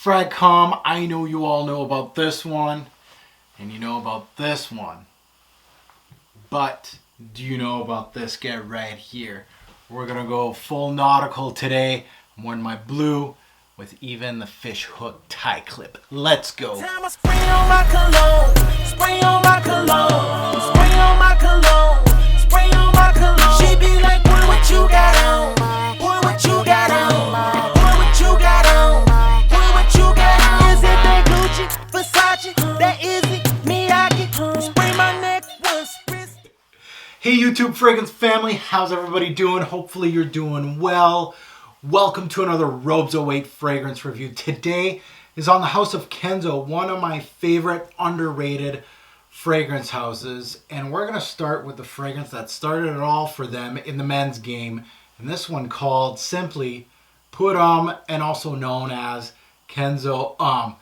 Fragcom, I know you all know about this one, and you know about this one. But do you know about this guy right here? We're gonna go full nautical today. I'm wearing my blue with even the fish hook tie clip. Let's go. Time I spray on my cologne, spray on my cologne, spray on my cologne, spray on my cologne. She be like, boy, what you got on? Boy, what you got on? Boy, what you got on? Boy, what you got on? Is it that Gucci, Versace, that Izzy, Miyake? Spray my neck once, wrist. Hey YouTube Fragrance family, how's everybody doing? Hopefully you're doing well. Welcome to another Robes 08 fragrance review. Today is on the house of Kenzo, one of my favorite underrated fragrance houses. And we're going to start with the fragrance that started it all for them in the men's game. And this one called simply Pour Homme, and also known as Kenzo Homme.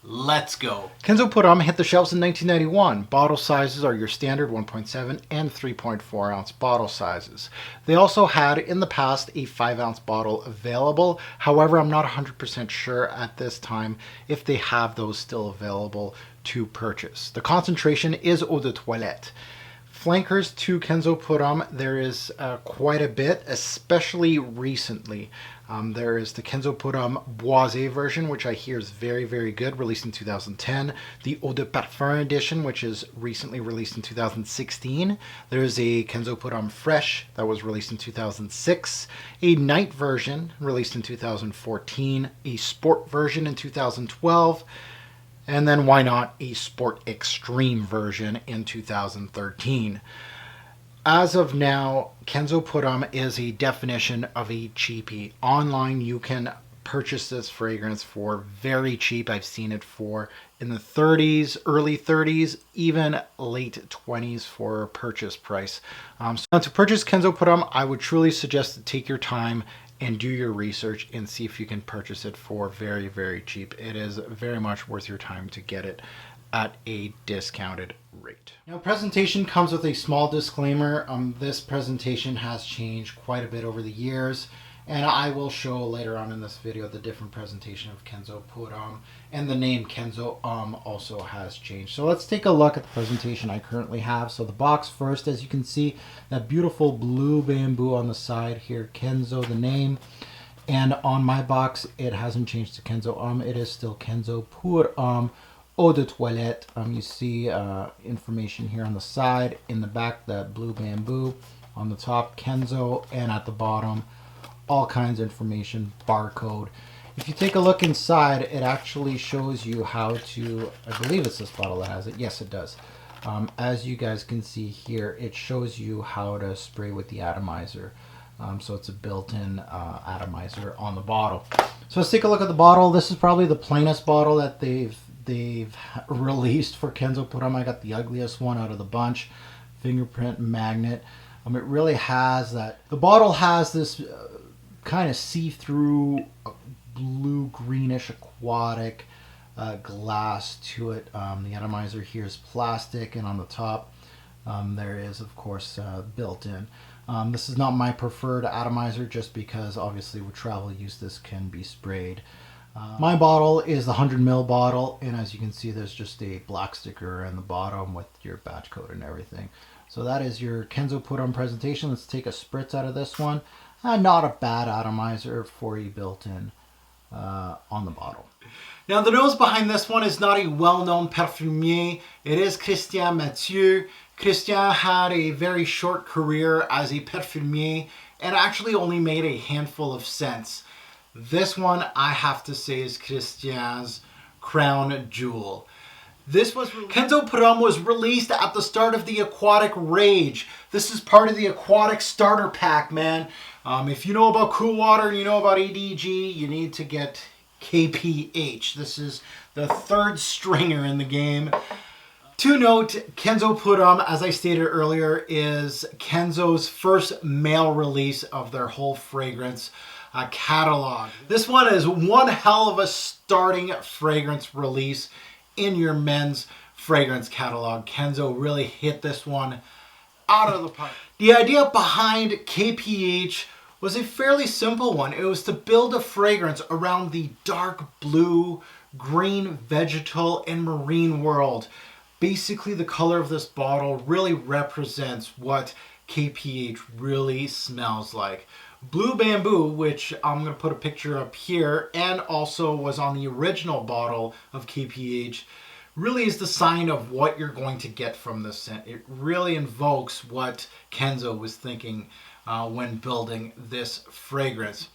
Let's go. Kenzo Pour Homme hit the shelves in 1991. Bottle sizes are your standard 1.7 and 3.4 ounce bottle sizes. They also had in the past a 5 ounce bottle available. However, I'm not 100% sure at this time if they have those still available to purchase. The concentration is eau de toilette. Flankers to Kenzo Pour Homme, there is quite a bit, especially recently. There is the Kenzo Pour Homme Boisé version, which I hear is very, very good, released in 2010. The Eau de Parfum edition, which is recently released in 2016. There is a Kenzo Pour Homme Fresh that was released in 2006. A night version released in 2014. A sport version in 2012. And then why not a Sport Extreme version in 2013. As of now, Kenzo Pour Homme is a definition of a cheapie. Online, you can purchase this fragrance for very cheap. I've seen it for in the 30s, early 30s, even late 20s for purchase price. So to purchase Kenzo Pour Homme, I would truly suggest to take your time and do your research and see if you can purchase it for very, very cheap. It is very much worth your time to get it at a discounted rate. Now, presentation comes with a small disclaimer. This presentation has changed quite a bit over the years, and I will show later on in this video the different presentation of Kenzo Pour Homme, and the name Kenzo Homme also has changed. So let's take a look at the presentation I currently have. So the box first, as you can see, that beautiful blue bamboo on the side here, Kenzo, the name. And on my box, it hasn't changed to Kenzo Homme. It is still Kenzo Pour Homme Eau de Toilette. You see information here on the side, in the back, that blue bamboo, on the top, Kenzo, and at the bottom, all kinds of information, barcode. If you take a look inside, it actually shows you how to, I believe it's this bottle that has it. Yes, it does. As you guys can see here, it shows you how to spray with the atomizer. So it's a built-in atomizer on the bottle. So let's take a look at the bottle. This is probably the plainest bottle that they've released for Kenzo Pour Homme. I got the ugliest one out of the bunch. Fingerprint magnet. It really has that. The bottle has this kind of see-through blue greenish aquatic glass to it. The atomizer here is plastic, and on the top there is, of course, built-in. This is not my preferred atomizer, just because obviously with travel use this can be sprayed. My bottle is the 100 ml bottle, and as you can see, there's just a black sticker on the bottom with your batch code and everything. So that is your Kenzo Pour Homme presentation. Let's take a spritz out of this one. Not a bad atomizer for a built-in on the bottle. Now, the nose behind this one is not a well-known perfumier. It is Christian Mathieu. Christian had a very short career as a perfumier and actually only made a handful of scents. This one, I have to say, is Christian's crown jewel. Kenzo Pour Homme was released at the start of the Aquatic Rage. This is part of the Aquatic Starter Pack, man. If you know about Cool Water and you know about ADG, you need to get KPH. This is the third stringer in the game. To note, Kenzo Pour Homme, as I stated earlier, is Kenzo's first male release of their whole fragrance catalog. This one is one hell of a starting fragrance release in your men's fragrance catalog. Kenzo really hit this one out of the park. The idea behind KPH was a fairly simple one. It was to build a fragrance around the dark blue, green, vegetal, and marine world. Basically, the color of this bottle really represents what KPH really smells like. Blue Bamboo, which I'm going to put a picture up here, and also was on the original bottle of KPH, really is the sign of what you're going to get from this scent. It really invokes what Kenzo was thinking when building this fragrance.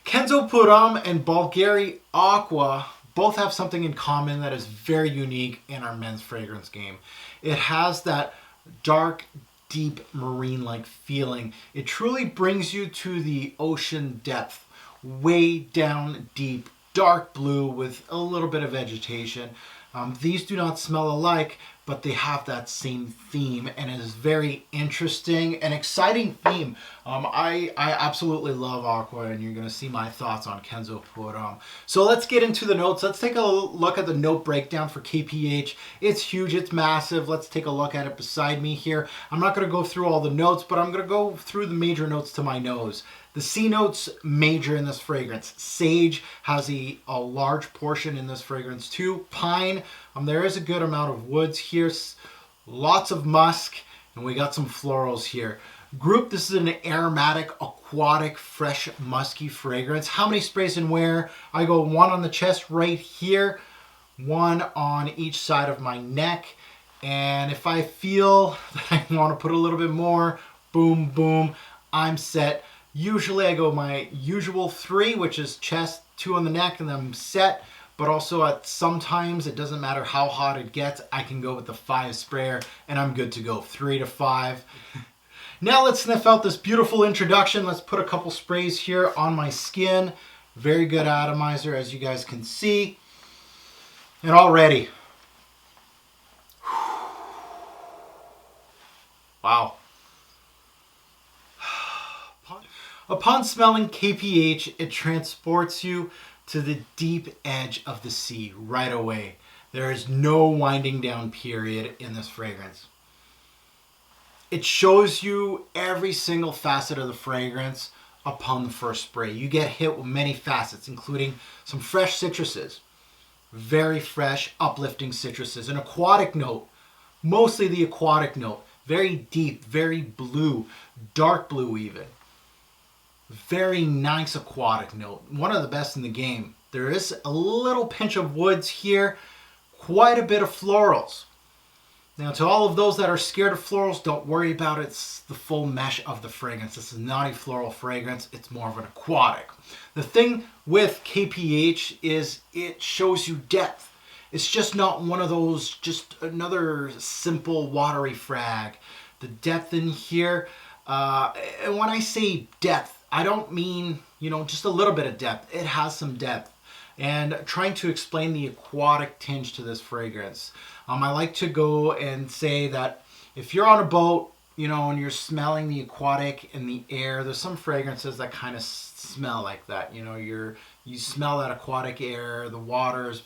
Kenzo Puram and Bulgari Aqua both have something in common that is very unique in our men's fragrance game. It has that dark, deep, marine-like feeling. It truly brings you to the ocean depth, way down deep, dark blue with a little bit of vegetation. These do not smell alike, but they have that same theme, and it is very interesting and exciting theme. I absolutely love Aqua, and you're going to see my thoughts on Kenzo Puram. So let's get into the notes. Let's take a look at the note breakdown for KPH. It's huge, it's massive. Let's take a look at it beside me here. I'm not going to go through all the notes, but I'm going to go through the major notes to my nose. The C notes major in this fragrance. Sage has a large portion in this fragrance too. Pine, there is a good amount of woods here. Lots of musk, and we got some florals here. Group, this is an aromatic, aquatic, fresh, musky fragrance. How many sprays and where? I go one on the chest right here, one on each side of my neck. And if I feel that I want to put a little bit more, boom, boom, I'm set. Usually I go my usual 3, which is chest, 2 on the neck, and then I'm set. But also at sometimes, it doesn't matter how hot it gets, I can go with the 5 sprayer and I'm good to go. 3 to 5. Now let's sniff out this beautiful introduction. Let's put a couple sprays here on my skin. Very good atomizer, as you guys can see. And already, wow. Upon smelling KPH, it transports you to the deep edge of the sea right away. There is no winding down period in this fragrance. It shows you every single facet of the fragrance upon the first spray. You get hit with many facets, including some fresh citruses, very fresh, uplifting citruses, an aquatic note, mostly the aquatic note, very deep, very blue, dark blue even. Very nice aquatic note. One of the best in the game. There is a little pinch of woods here. Quite a bit of florals. Now to all of those that are scared of florals, don't worry about it. It's the full mesh of the fragrance. This is not a floral fragrance. It's more of an aquatic. The thing with KPH is it shows you depth. It's just not one of those, just another simple watery frag. The depth in here, and when I say depth, I don't mean, just a little bit of depth. It has some depth. And trying to explain the aquatic tinge to this fragrance. I like to go and say that if you're on a boat, and you're smelling the aquatic in the air, there's some fragrances that kind of smell like that. You smell that aquatic air, the water's,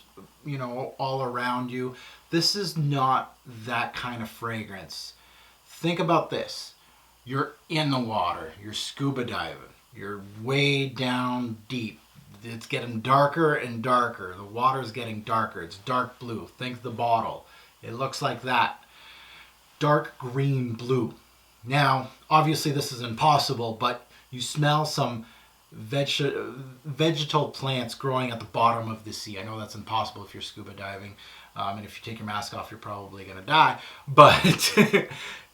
all around you. This is not that kind of fragrance. Think about this. You're in the water, you're scuba diving, you're way down deep. It's getting darker and darker. The water's getting darker. It's dark blue. Think the bottle. It looks like that. Dark green blue. Now, obviously this is impossible, but you smell some vegetal plants growing at the bottom of the sea. I know that's impossible if you're scuba diving. And if you take your mask off, you're probably going to die. But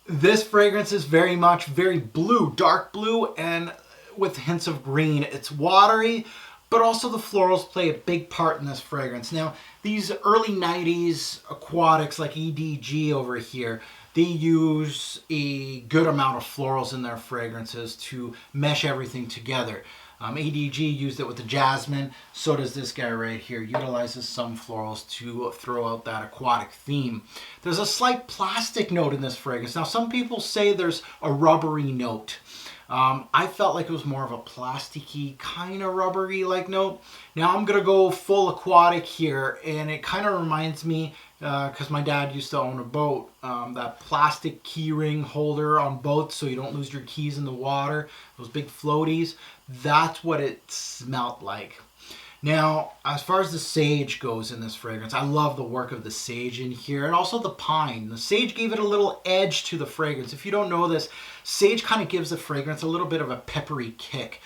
this fragrance is very blue, dark blue, and with hints of green. It's watery, but also the florals play a big part in this fragrance. Now, these early 90s aquatics like EDG over here, they use a good amount of florals in their fragrances to mesh everything together. ADG used it with the jasmine, so does this guy right here. Utilizes some florals to throw out that aquatic theme. There's a slight plastic note in this fragrance. Now some people say there's a rubbery note. I felt like it was more of a plasticky, kind of rubbery like note. Now I'm going to go full aquatic here, and it kind of reminds me, because my dad used to own a boat, that plastic key ring holder on boats so you don't lose your keys in the water, those big floaties. That's what it smelled like. Now, as far as the sage goes in this fragrance, I love the work of the sage in here, and also the pine. The sage gave it a little edge to the fragrance. If you don't know this, sage kind of gives the fragrance a little bit of a peppery kick.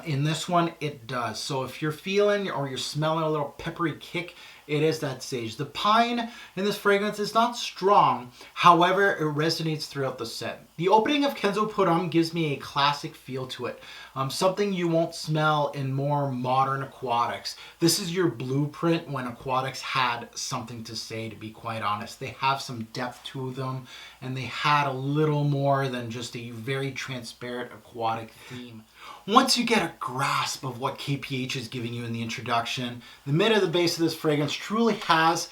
In this one, it does. So if you're feeling or you're smelling a little peppery kick, it is that sage. The pine in this fragrance is not strong. However, it resonates throughout the scent. The opening of Kenzo Put On gives me a classic feel to it. Something you won't smell in more modern aquatics. This is your blueprint when aquatics had something to say, to be quite honest. They have some depth to them, and they had a little more than just a very transparent aquatic theme. Once you get a grasp of what KPH is giving you in the introduction, the mid of the base of this fragrance truly has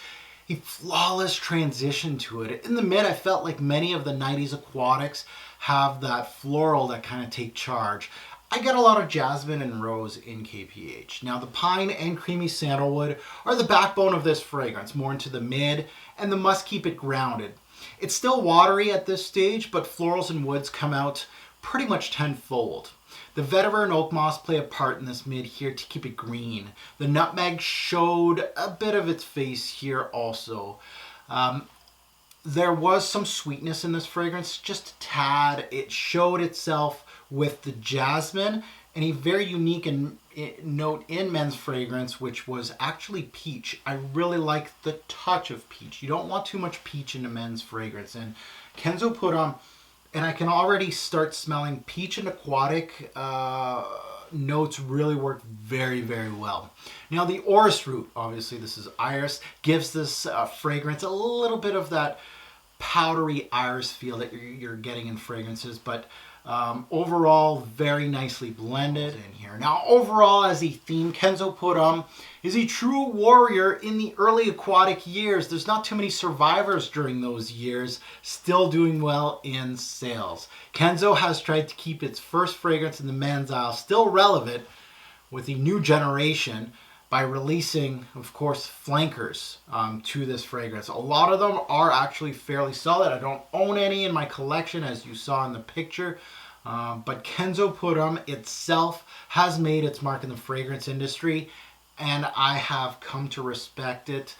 a flawless transition to it. In the mid, I felt like many of the 90s aquatics have that floral that kind of take charge. I get a lot of jasmine and rose in KPH. Now the pine and creamy sandalwood are the backbone of this fragrance, more into the mid, and the must keep it grounded. It's still watery at this stage, but florals and woods come out pretty much tenfold. The vetiver and oak moss play a part in this mid here to keep it green. The nutmeg showed a bit of its face here also. There was some sweetness in this fragrance, just a tad. It showed itself with the jasmine and a very unique note in men's fragrance, which was actually peach. I really like the touch of peach. You don't want too much peach in a men's fragrance. And Kenzo Put On, and I can already start smelling peach and aquatic notes really work very, very well. Now the orris root, obviously this is iris, gives this fragrance a little bit of that powdery iris feel that you're getting in fragrances, but overall very nicely blended in here. Now overall as a theme, Kenzo Put On is a true warrior in the early aquatic years. There's not too many survivors during those years still doing well in sales. Kenzo has tried to keep its first fragrance in the men's aisle still relevant with the new generation by releasing, of course, flankers to this fragrance. A lot of them are actually fairly solid. I don't own any in my collection, as you saw in the picture, but Kenzo Put On itself has made its mark in the fragrance industry, and I have come to respect it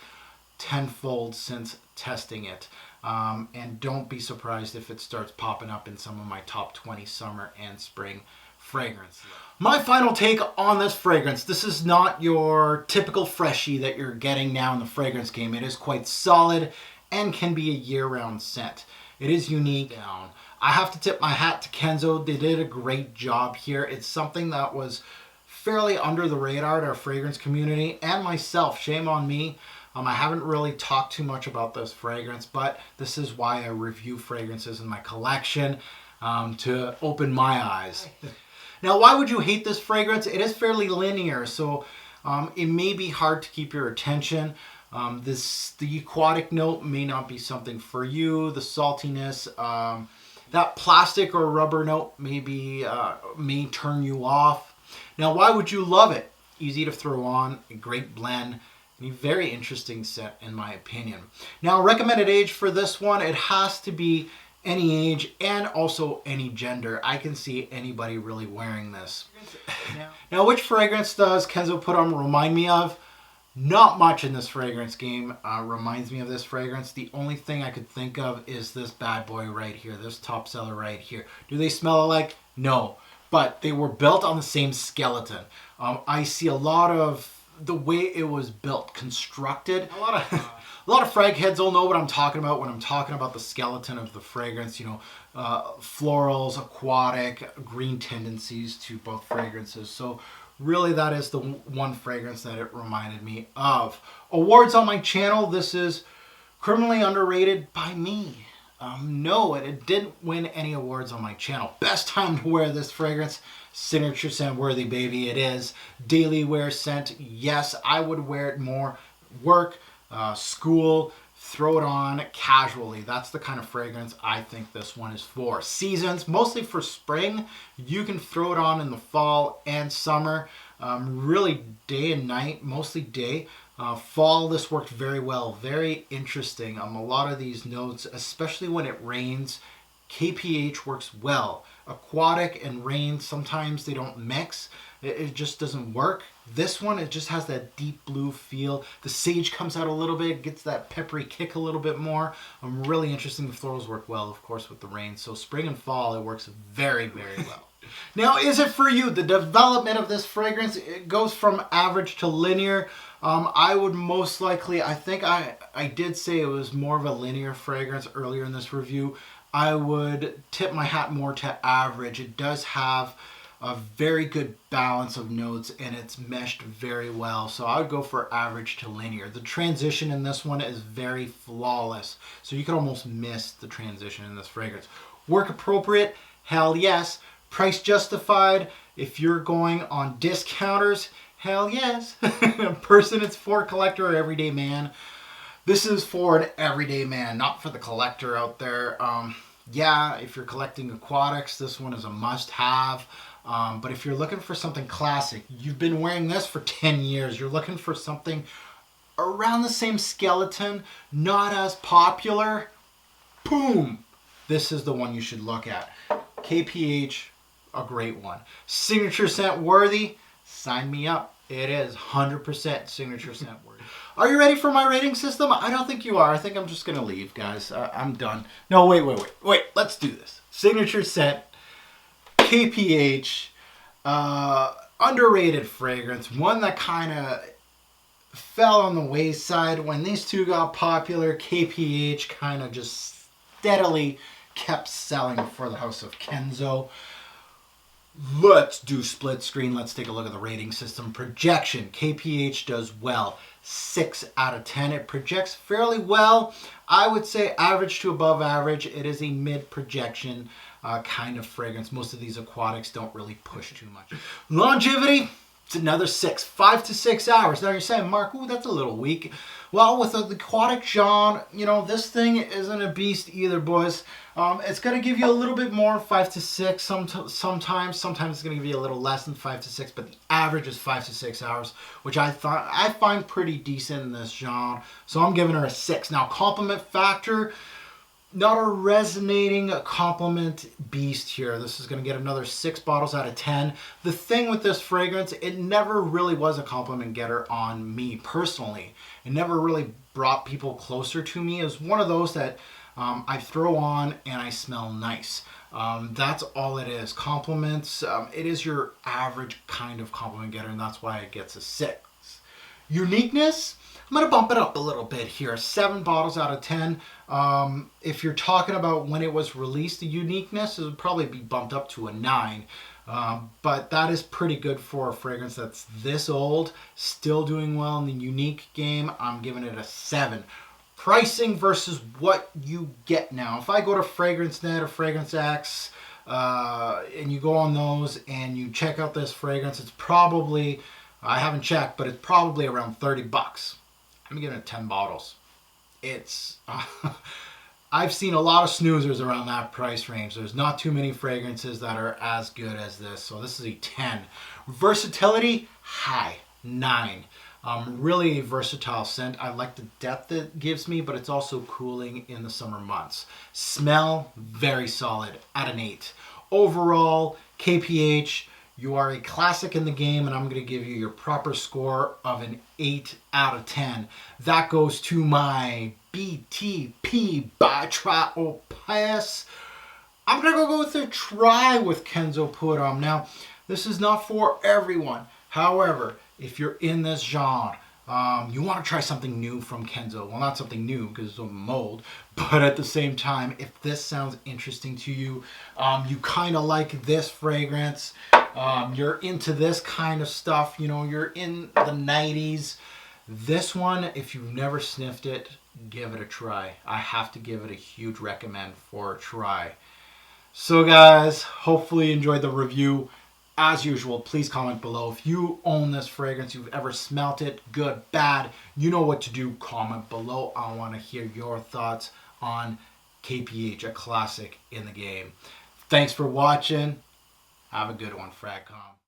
tenfold since testing it. And don't be surprised if it starts popping up in some of my top 20 summer and spring fragrance. My final take on this fragrance. This is not your typical freshie that you're getting now in the fragrance game. It is quite solid and can be a year-round scent. It is unique. I have to tip my hat to Kenzo. They did a great job here. It's something that was fairly under the radar at our fragrance community and myself. Shame on me. I haven't really talked too much about this fragrance, but this is why I review fragrances in my collection, to open my eyes. Now, why would you hate this fragrance? It is fairly linear, so it may be hard to keep your attention. The aquatic note may not be something for you. The saltiness, that plastic or rubber note may turn you off. Now, why would you love it? Easy to throw on, a great blend, and a very interesting scent in my opinion. Now, recommended age for this one, it has to be any age and also any gender. I can see anybody really wearing this. Now, which fragrance does Kenzo Put On remind me of? Not much in this fragrance game reminds me of this fragrance. The only thing I could think of is this bad boy right here, this top seller right here. Do they smell alike? No, but they were built on the same skeleton. I see a lot of the way it was built, constructed. A lot of frag heads will know what I'm talking about when I'm talking about the skeleton of the fragrance. You know, florals, aquatic, green tendencies to both fragrances. So really that is the one fragrance that it reminded me of. Awards on my channel, this is criminally underrated by me. No, it didn't win any awards on my channel. Best time to wear this fragrance, signature scent worthy, baby. It is daily wear scent. Yes, I would wear it more. Work, school, throw it on casually. That's the kind of fragrance I think this one is for. Seasons, mostly for spring. You can throw it on in the fall and summer. Really day and night, mostly day. Fall, this worked very well. Very interesting. A lot of these notes, especially when it rains, KPH works well. Aquatic and rain, sometimes they don't mix. It just doesn't work. This one, it just has that deep blue feel. The sage comes out a little bit, gets that peppery kick a little bit more. Really interesting. The florals work well, of course, with the rain. So spring and fall, it works very, very well. Now, is it for you? The development of this fragrance, it goes from average to linear. I would most likely, I think I did say it was more of a linear fragrance earlier in this review. I would tip my hat more to average. It does have a very good balance of notes and it's meshed very well. So I would go for average to linear. The transition in this one is very flawless. So you could almost miss the transition in this fragrance. Work appropriate? Hell yes. Price justified? If you're going on discounters? Hell yes. Person it's for, collector or everyday man. This is for an everyday man, not for the collector out there. Yeah, if you're collecting aquatics, this one is a must-have. But if you're looking for something classic, you've been wearing this for 10 years, you're looking for something around the same skeleton, not as popular, boom, this is the one you should look at. KPH, a great one. Signature scent worthy, sign me up. It is 100% signature scent worthy. Are you ready for my rating system? I don't think you are. I think I'm just going to leave, guys. I'm done. No, wait. Let's do this. Signature scent, KPH, underrated fragrance. One that kind of fell on the wayside. When these two got popular, KPH kind of just steadily kept selling for the house of Kenzo. Let's do split screen. Let's take a look at the rating system. Projection. KPH does well. 6 out of 10. It projects fairly well. I would say average to above average. It is a mid projection kind of fragrance. Most of these aquatics don't really push too much. Longevity. It's another 6. 5 to 6 hours. Now you're saying, Mark, ooh, that's a little weak. Well, with the aquatic genre, you know, this thing isn't a beast either, boys. It's going to give you a little bit more, 5 to 6 sometimes. Sometimes it's going to give you a little less than 5 to 6, but the average is 5 to 6 hours, which I find pretty decent in this genre. So I'm giving her a 6. Now, compliment factor, not a resonating compliment beast here. This is going to get another 6 bottles out of 10. The thing with this fragrance, it never really was a compliment getter on me personally. It never really brought people closer to me. It was one of those that I throw on and I smell nice. That's all it is. Compliments, it is your average kind of compliment getter, and that's why it gets a 6. Uniqueness, I'm going to bump it up a little bit here. 7 bottles out of 10. If you're talking about when it was released, the uniqueness, it would probably be bumped up to a 9. But that is pretty good for a fragrance that's this old, still doing well in the unique game. I'm giving it a 7. Pricing versus what you get now. If I go to FragranceNet or Fragrance X, and you go on those and you check out this fragrance, it's probably, I haven't checked, but it's probably around $30. I'm giving it 10 bottles. It's, I've seen a lot of snoozers around that price range. There's not too many fragrances that are as good as this. So this is a 10. Versatility, high, 9. Really a versatile scent. I like the depth it gives me, but it's also cooling in the summer months. Smell, very solid, at an 8. Overall, KPH, you are a classic in the game, and I'm going to give you your proper score of an 8 out of 10. That goes to my BTP by Try or Pass. I'm going to go with a try with Kenzo Put On. Now, this is not for everyone. However, if you're in this genre, you want to try something new from Kenzo. Well, not something new because it's a mold, but at the same time, if this sounds interesting to you, you kind of like this fragrance, you're into this kind of stuff, you know, you're in the 90s, this one, if you've never sniffed it, give it a try. I have to give it a huge recommend for a try. So guys, hopefully you enjoyed the review. as usual, please comment below. If you own this fragrance, you've ever smelt it, good, bad, you know what to do. Comment below. I want to hear your thoughts on KPH, a classic in the game. Thanks for watching. Have a good one, Fragcom.